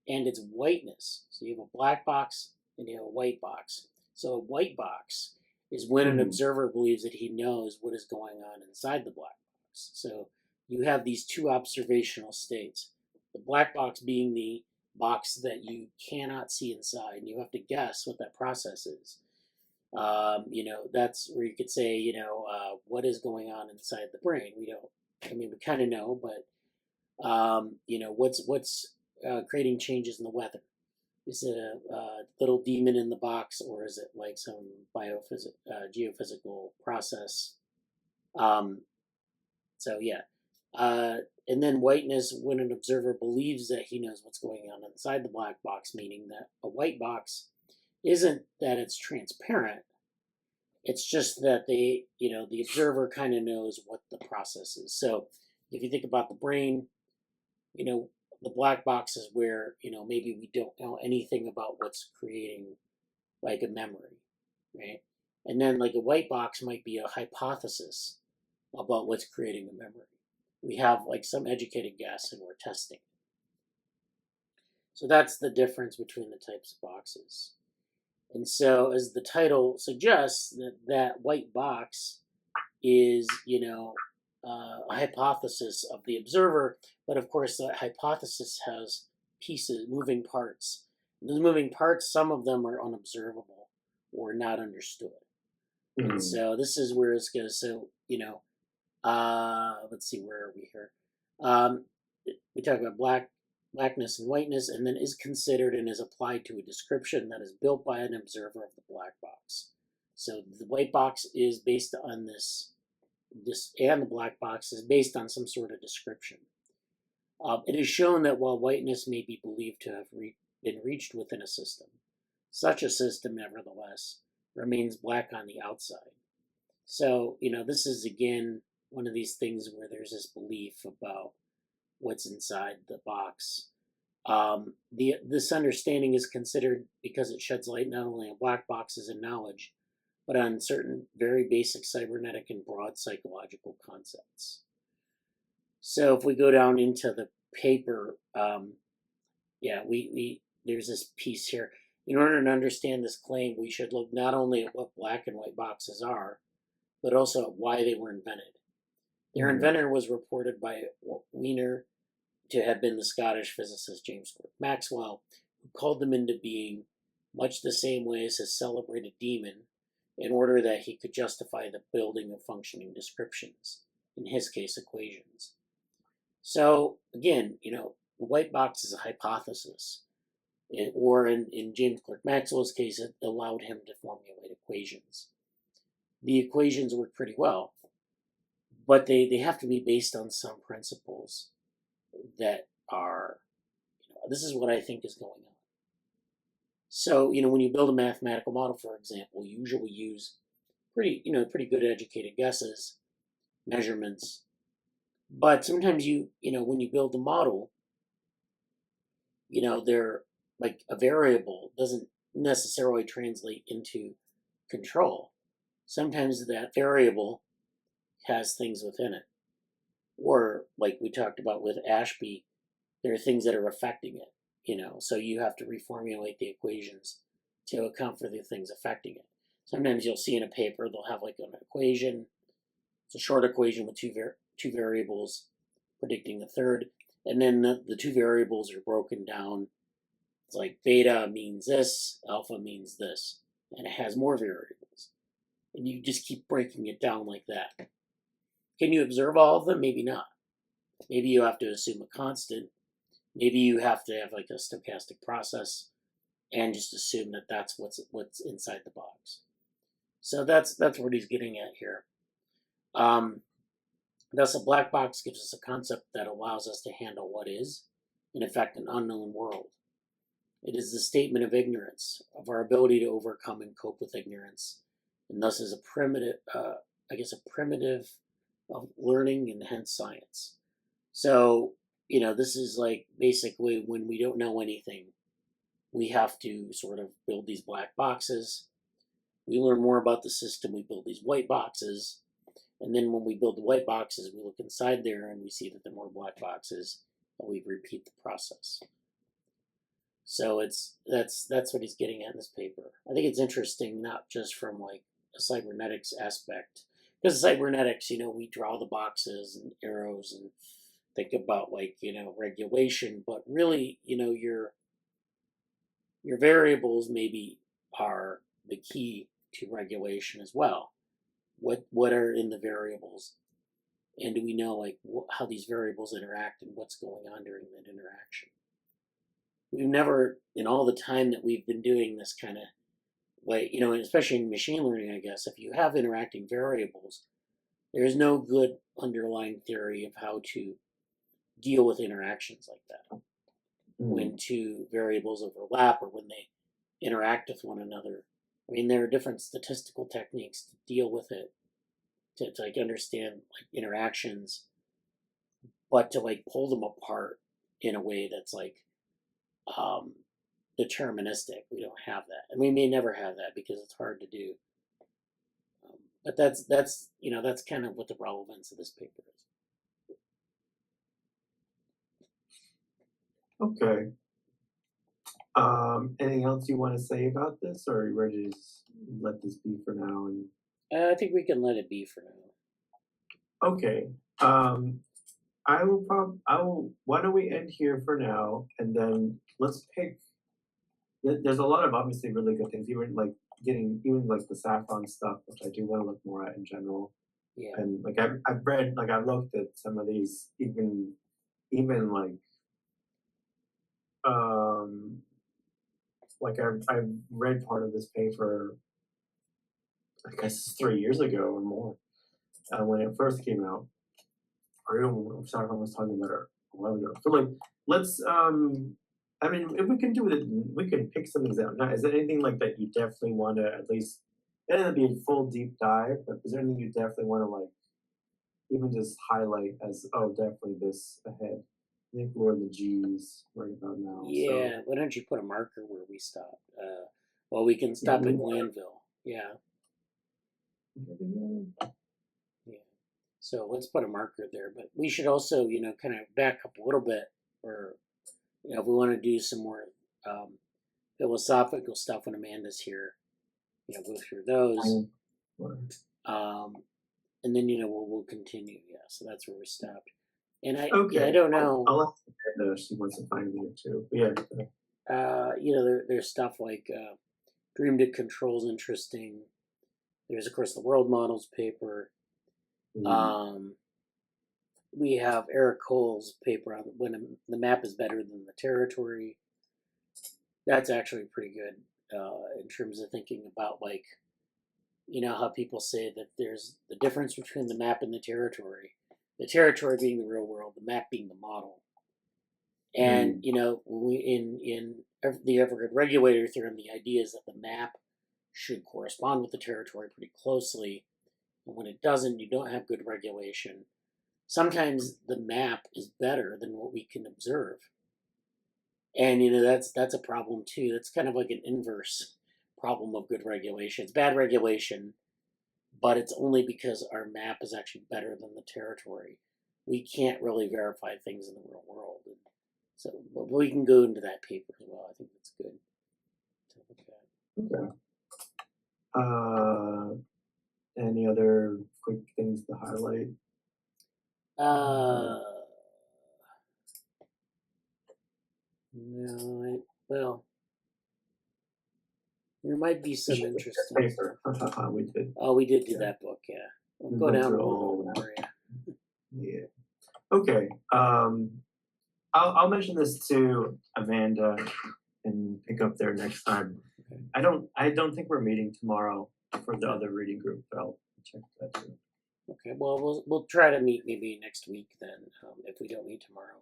and its whiteness. So you have a black box and you have a white box. So a white box is when an observer believes that he knows what is going on inside the black box. So you have these two observational states. The black box being the box that you cannot see inside, and you have to guess what that process is. That's where you could say, what is going on inside the brain. We don't. I mean, we kind of know, but what's creating changes in the weather? Is it a little demon in the box, or is it like some geophysical process? So yeah. And then whiteness, when an observer believes that he knows what's going on inside the black box, meaning that a white box isn't that it's transparent. It's just that the observer kind of knows what the process is. So if you think about the brain, the black box is where, maybe we don't know anything about what's creating like a memory, right? And then like a white box might be a hypothesis about what's creating a memory. We have like some educated guess and we're testing. So that's the difference between the types of boxes. And so as the title suggests, that white box is, a hypothesis of the observer, but of course that hypothesis has pieces, moving parts. And those moving parts, some of them are unobservable or not understood. And so this is where it goes. So, let's see, where are we here? We talk about blackness and whiteness, and then is considered and is applied to a description that is built by an observer of the black box. So the white box is based on this, and the black box is based on some sort of description. It is shown that while whiteness may be believed to have been reached within a system, such a system, nevertheless, remains black on the outside. So, this is, again, one of these things where there's this belief about what's inside the box. This understanding is considered because it sheds light not only on black boxes and knowledge, but on certain very basic cybernetic and broad psychological concepts. So if we go down into the paper, there's this piece here. In order to understand this claim, we should look not only at what black and white boxes are, but also at why they were invented. Their inventor was reported by Wiener to have been the Scottish physicist James Clerk Maxwell, who called them into being much the same way as his celebrated demon, in order that he could justify the building of functioning descriptions, in his case, equations. So, again, the white box is a hypothesis, or in James Clerk Maxwell's case, it allowed him to formulate equations. The equations work pretty well, but they have to be based on some principles that are, this is what I think is going on. So, when you build a mathematical model, for example, you usually use pretty good educated guesses, measurements. But sometimes when you build a model, they're like a variable doesn't necessarily translate into control. Sometimes that variable has things within it. Or like we talked about with Ashby, there are things that are affecting it. So you have to reformulate the equations to account for the things affecting it. Sometimes you'll see in a paper they'll have like an equation. It's a short equation with two variables predicting the third, and then the two variables are broken down. It's like beta means this, alpha means this, and it has more variables. And you just keep breaking it down like that. Can you observe all of them? Maybe not. Maybe you have to assume a constant. Maybe you have to have like a stochastic process and just assume that that's what's inside the box. So that's what he's getting at here. Thus, a black box gives us a concept that allows us to handle what is, in effect, an unknown world. It is the statement of ignorance, of our ability to overcome and cope with ignorance, and thus is a primitive of learning and hence science. So, this is like basically when we don't know anything, we have to sort of build these black boxes. We learn more about the system, we build these white boxes. And then when we build the white boxes, we look inside there and we see that there are more black boxes, and we repeat the process. So that's what he's getting at in this paper. I think it's interesting, not just from like a cybernetics aspect, because cybernetics, we draw the boxes and arrows and think about like regulation, but really, your variables maybe are the key to regulation as well. What are in the variables, and do we know like how these variables interact and what's going on during that interaction? We've never, in all the time that we've been doing this kind of way, and especially in machine learning, I guess, if you have interacting variables, there's no good underlying theory of how to deal with interactions like that. When two variables overlap or when they interact with one another. I mean, there are different statistical techniques to deal with it, to like understand like interactions, but to like pull them apart in a way that's like deterministic. We don't have that, and we may never have that because it's hard to do. But that's kind of what the relevance of this paper is. Okay. Anything else you want to say about this, or are you ready to just let this be for now? And I think we can let it be for now. okay. Why don't we end here for now, and then let's pick. There's a lot of obviously really good things, even like the saffron stuff, which I do want to look more at in general. Yeah. And like I've read, like I've looked at some of these, even I've read part of this paper, I guess 3 years ago or more, when it first came out. Or even when Saffron was talking about it a while ago. So like, let's I mean, if we can do it, we can pick some things out. Now, is there anything like that you definitely want to at least? It doesn't be a full deep dive, but is there anything you definitely want to like, even just highlight as, oh, definitely this ahead? I think we're in the G's right about now. Yeah, so. why don't you put a marker where we stopped? Well, we can stop at Glanville. Yeah. Yeah. So let's put a marker there. But we should also, kind of back up a little bit, or if we want to do some more philosophical stuff when Amanda's here, go through those. And then we'll continue. Yeah. So that's where we stopped. And I don't know. I'll ask Amanda if she wants to find me too. But yeah. There's stuff like dream to control is interesting. There's of course the world models paper. We have Eric Cole's paper on when the map is better than the territory. That's actually pretty good in terms of thinking about like, how people say that there's the difference between the map and the territory being the real world, the map being the model. And we in the Good Regulator theorem, the idea is that the map should correspond with the territory pretty closely, and when it doesn't, you don't have good regulation. Sometimes the map is better than what we can observe, and that's a problem too. That's kind of like an inverse problem of good regulation. It's bad regulation, but it's only because our map is actually better than the territory. We can't really verify things in the real world. So, but we can go into that paper as well. I think that's good to look at. Okay. Any other quick things to highlight? No. Well, there might be some interesting paper. We did. Oh, we did do that book. Yeah. We'll go down a little more. Yeah. Okay. I'll mention this to Amanda and pick up there next time. Okay. I don't think we're meeting tomorrow for the other reading group, but I'll check that too. Okay. Well, we'll try to meet maybe next week then, if we don't meet tomorrow,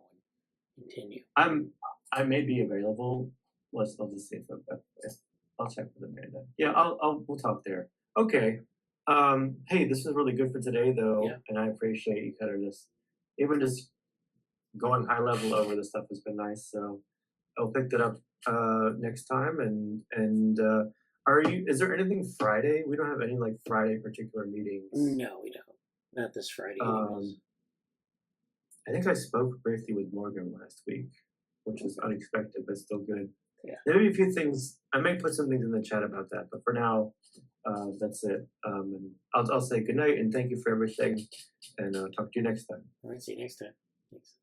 and continue. I may be available. I'll just see if I'll check with Amanda. Yeah, we'll talk there. Okay. Hey, this was really good for today though, and I appreciate you kind of even just going high level over this stuff has been nice. So I'll pick that up next time. And is there anything Friday? We don't have any like Friday particular meetings. No, we don't. Not this Friday. I think I spoke briefly with Morgan last week, which was unexpected but still good. Yeah. There may be a few things. I may put some things in the chat about that, but for now, that's it. And I'll say good night and thank you for everything, and talk to you next time. All right, see you next time. Thanks.